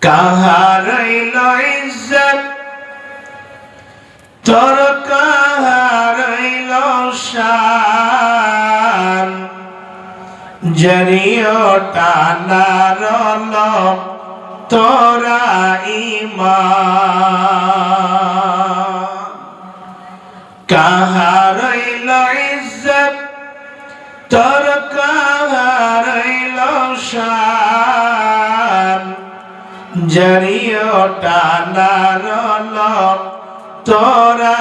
কাহার রইল ইজ্জত তোর, কাহার রইল শান, জরিয়টা না রল তোরা ঈমান। কাহার রইল ইজ্জত তোর, কাহার রইল শান, জরিয়টা না রল তোরা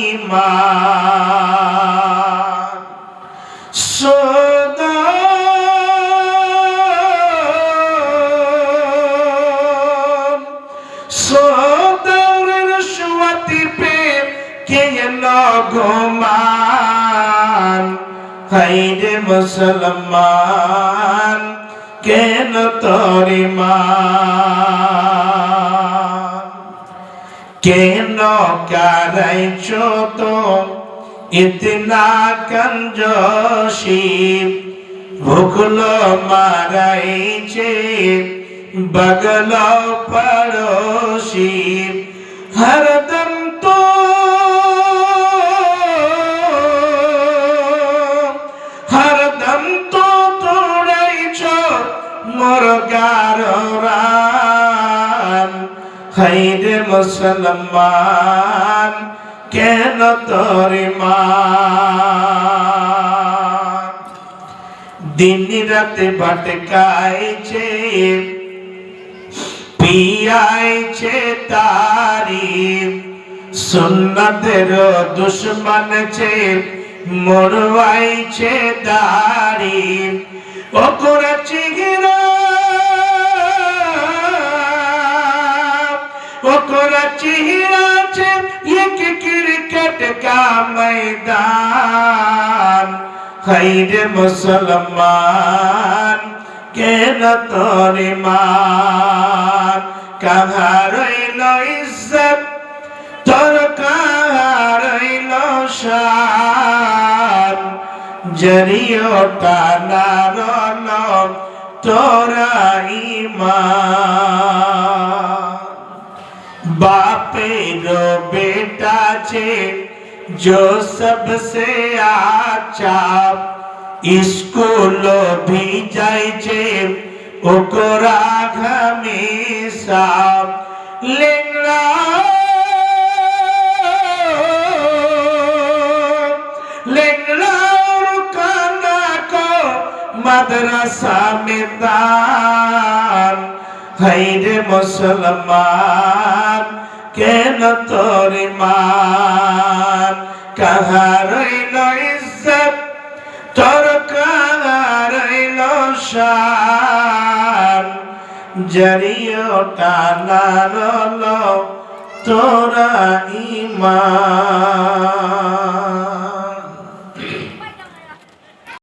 ঈমান। সোদরের সুয়াতি পে কে ঘুমান, হাইরে মুসলমান কেন তোর ঈমান? কেন কারাইছ তো ইতনা কঞ্জোশি, ভুগলো মারাইছে বগল পড়োশি, হরদম তো তোড়াইছ মোর গারান, হাইরে মুসলমান কেন তোর ঈমান? দিন রাতে ভটকাইছে পিয়াইছে তারিফ, সুন্নতের দুশ্মন ছে মরওয়াইছে দাড়ি, ও করেছি গিরা ও করেছি হিরাছে এক ক্রিকেট কা ময়দান, হাইরে মুসলমান কেন তোর ঈমান? কাহার রইল ইজ্জত তোর, কাহার রইল শান, জরিয়টা না রল তোরা ঈমান। बापेर बेटा छे जो सबसे आचा, स्कूल भी जाय छे ओकरा हमेशा, लेंगड़ा लेंगड़ा रुकाना को मदरसा में दान, হাইরে মুসলমান কেন তোর ঈমান? কাহার রইল ইজ্জত তোর, কাহার রইল শান, জরিয়টা না রল তোরা ঈমান।